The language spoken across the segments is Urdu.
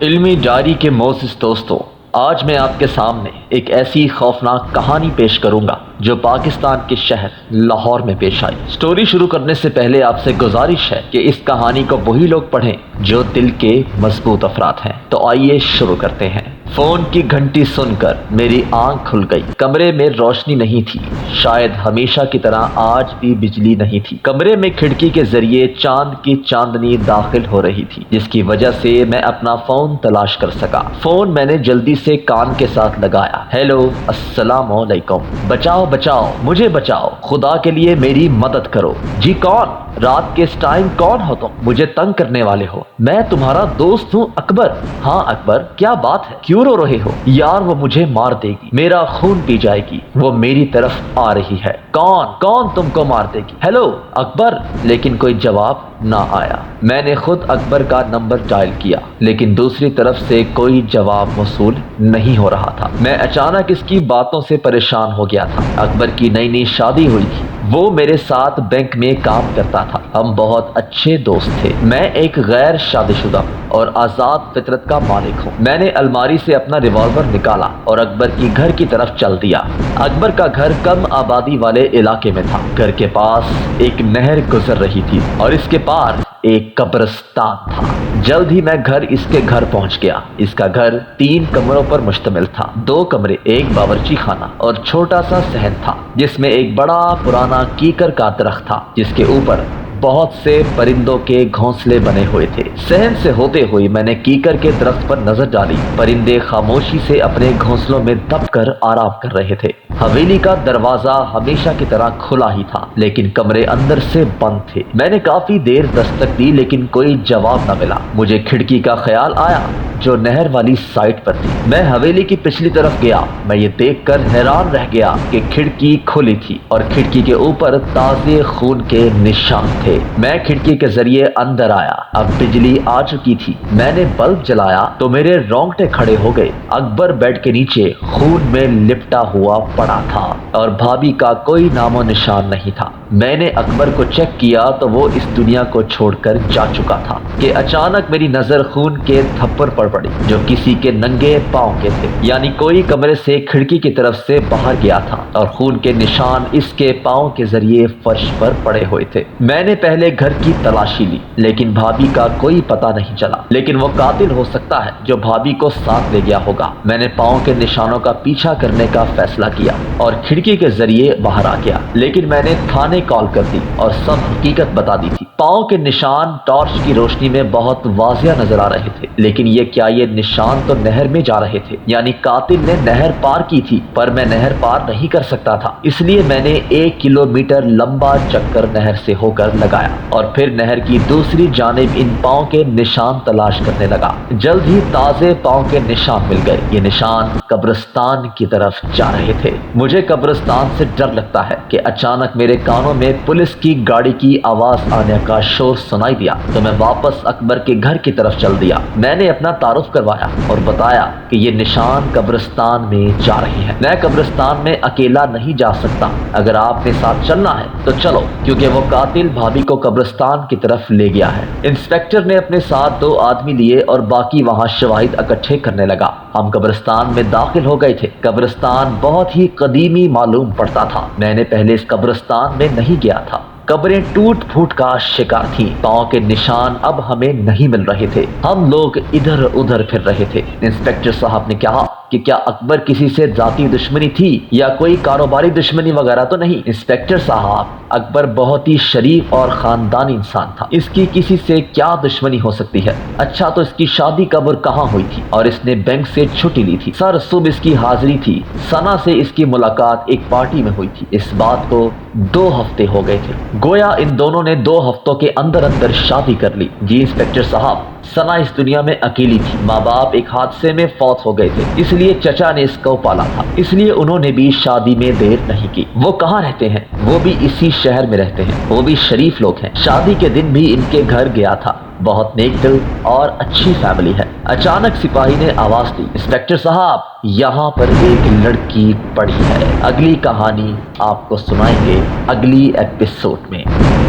علمی ڈائری کے معزز دوستوں، آج میں آپ کے سامنے ایک ایسی خوفناک کہانی پیش کروں گا جو پاکستان کے شہر لاہور میں پیش آئی۔ سٹوری شروع کرنے سے پہلے آپ سے گزارش ہے کہ اس کہانی کو وہی لوگ پڑھیں جو دل کے مضبوط افراد ہیں۔ تو آئیے شروع کرتے ہیں۔ فون کی گھنٹی سن کر میری آنکھ کھل گئی۔ کمرے میں روشنی نہیں تھی، شاید ہمیشہ کی طرح آج بھی بجلی نہیں تھی۔ کمرے میں کھڑکی کے ذریعے چاند کی چاندنی داخل ہو رہی تھی، جس کی وجہ سے میں اپنا فون تلاش کر سکا۔ فون میں نے جلدی سے کان کے ساتھ لگایا۔ ہیلو، السلام علیکم۔ بچاؤ بچاؤ، مجھے بچاؤ، خدا کے لیے میری مدد کرو۔ جی کون؟ رات کے اس ٹائم کون ہو تم؟ مجھے تنگ کرنے والے ہو؟ میں تمہارا دوست ہوں اکبر۔ ہاں اکبر، کیا بات ہے؟ کیوں رو رہے ہو؟ یار وہ مجھے مار دے گی، میرا خون پی جائے گی، وہ میری طرف آ رہی ہے۔ کون تم کو مار دے گی؟ ہیلو اکبر، لیکن کوئی جواب نہ آیا۔ میں نے خود اکبر کا نمبر ڈائل کیا، لیکن دوسری طرف سے کوئی جواب موصول نہیں ہو رہا تھا۔ میں اچانک اس کی باتوں سے پریشان ہو گیا تھا۔ اکبر کی نئی شادی ہوئی تھی، وہ میرے ساتھ بینک میں کام کرتا تھا، ہم بہت اچھے دوست تھے۔ میں ایک غیر شادی شدہ ہوں اور آزاد فطرت کا مالک ہوں۔ میں نے الماری سے اپنا ریوالور نکالا اور اکبر کی گھر کی طرف چل دیا۔ اکبر کا گھر کم آبادی والے علاقے میں تھا۔ گھر کے پاس ایک نہر گزر رہی تھی اور اس کے پار ایک قبرستان تھا۔ جلد ہی میں اس کے گھر پہنچ گیا۔ اس کا گھر 3 کمروں پر مشتمل تھا۔ 2 کمرے، ایک باورچی خانہ اور چھوٹا سا صحن تھا، جس میں ایک بڑا پرانا کیکر کا درخت تھا، جس کے اوپر بہت سے پرندوں کے گھونسلے بنے ہوئے تھے۔ صحن سے ہوتے ہوئے میں نے کیکر کے درخت پر نظر ڈالی۔ پرندے خاموشی سے اپنے گھونسلوں میں دب کر آرام کر رہے تھے۔ حویلی کا دروازہ ہمیشہ کی طرح کھلا ہی تھا، لیکن کمرے اندر سے بند تھے۔ میں نے کافی دیر دستک دی، لیکن کوئی جواب نہ ملا۔ مجھے کھڑکی کا خیال آیا جو نہر والی سائٹ پر تھی۔ میں حویلی کی پچھلی طرف گیا۔ میں یہ دیکھ کر حیران رہ گیا کہ کھڑکی کھلی تھی اور کھڑکی کے اوپر تازے خون کے نشان تھے۔ میں کھڑکی کے ذریعے اندر آیا۔ اب بجلی آ چکی تھی۔ میں نے بلب جلایا تو میرے رونگٹے کھڑے ہو گئے۔ اکبر بیڈ کے نیچے خون میں لپٹا ہوا پڑا تھا اور بھابھی کا کوئی نام و نشان نہیں تھا۔ میں نے اکبر کو چیک کیا تو وہ اس دنیا کو چھوڑ کر جا چکا تھا کہ اچانک میری نظر خون کے تھپڑ پر پڑی جو کسی کے ننگے پاؤں کے تھے، یعنی کوئی کمرے سے کھڑکی کی طرف سے باہر گیا تھا اور خون کے نشان اس کے پاؤں کے ذریعے فرش پر پڑے ہوئے تھے۔ میں نے پہلے گھر کی تلاشی لی، لیکن بھابھی کا کوئی پتہ نہیں چلا، لیکن وہ قاتل ہو سکتا ہے جو بھابھی کو ساتھ لے گیا ہوگا۔ میں نے پاؤں کے نشانوں کا پیچھا کرنے کا فیصلہ کیا اور کھڑکی کے ذریعے باہر آ گیا، لیکن میں نے تھانے کال کر دی اور سب حقیقت بتا دی تھی۔ پاؤں کے نشان ٹارچ کی روشنی میں بہت واضح نظر آ رہے تھے، لیکن یہ نشان تو نہر میں جا رہے تھے، یعنی قاتل نے نہر پار کی تھی، پر میں نہر پار نہیں کر سکتا تھا، اس لیے میں نے 1 کلومیٹر لمبا چکر نہر سے ہو کر لگایا اور پھر نہر کی دوسری جانب ان پاؤں کے نشان تلاش کرنے لگا۔ جلد ہی تازے پاؤں کے نشان مل گئے۔ یہ نشان قبرستان کی طرف جا رہے تھے۔ مجھے قبرستان سے ڈر لگتا ہے کہ اچانک میرے کانوں میں پولیس کی گاڑی کی آواز آنے کا شور سنائی دیا تو میں واپس اکبر کے گھر کی طرف چل دیا۔ میں نے اپنا تعارف کروایا اور بتایا کہ یہ نشان قبرستان میں جا رہے ہیں۔ میں قبرستان میں اکیلا نہیں جا سکتا، اگر آپ نے ساتھ چلنا ہے تو چلو، کیونکہ وہ قاتل بھابھی کو قبرستان کی طرف لے گیا ہے۔ انسپیکٹر نے اپنے ساتھ 2 آدمی لیے اور باقی وہاں شواہد اکٹھے کرنے لگا۔ ہم قبرستان میں داخل ہو گئے تھے۔ قبرستان بہت ہی قدیمی معلوم پڑتا تھا۔ میں نے پہلے اس قبرستان میں نہیں گیا تھا۔ قبریں ٹوٹ پھوٹ کا شکار تھیں۔ پاؤں کے نشان اب ہمیں نہیں مل رہے تھے۔ ہم لوگ ادھر ادھر پھر رہے تھے۔ انسپیکٹر صاحب نے کہا کہ کیا اکبر کسی سے ذاتی دشمنی تھی یا کوئی کاروباری دشمنی وغیرہ تو نہیں؟ انسپیکٹر صاحب، اکبر بہت ہی شریف اور خاندانی انسان تھا، اس کی کسی سے کیا دشمنی ہو سکتی ہے؟ اچھا تو اس کی شادی کب اور کہاں ہوئی تھی؟ اور اس نے بینک سے چھٹی لی تھی؟ سر، صبح اس کی حاضری تھی، ثنا سے اس کی ملاقات ایک پارٹی میں ہوئی تھی۔ اس بات کو 2 ہفتے ہو گئے تھے، گویا ان دونوں نے 2 ہفتوں کے اندر شادی کر لی۔ جی انسپیکٹر صاحب، ثنا اس دنیا میں اکیلی تھی، ماں باپ ایک حادثے میں فوت ہو گئے تھے، اس لیے چچا نے اس کو پالا تھا، اس لیے انہوں نے بھی شادی میں دیر نہیں کی۔ وہ کہاں رہتے ہیں؟ وہ بھی اسی شہر میں رہتے ہیں، وہ بھی شریف لوگ ہیں۔ شادی کے دن بھی ان کے گھر گیا تھا، بہت نیک دل اور اچھی فیملی ہے۔ اچانک سپاہی نے آواز دی، انسپیکٹر صاحب، یہاں پر ایک لڑکی پڑی ہے۔ اگلی کہانی آپ کو سنائیں گے اگلی ایپیسوڈ میں۔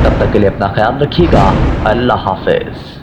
تب تک کے لیے اپنا خیال رکھیے گا۔ اللہ حافظ۔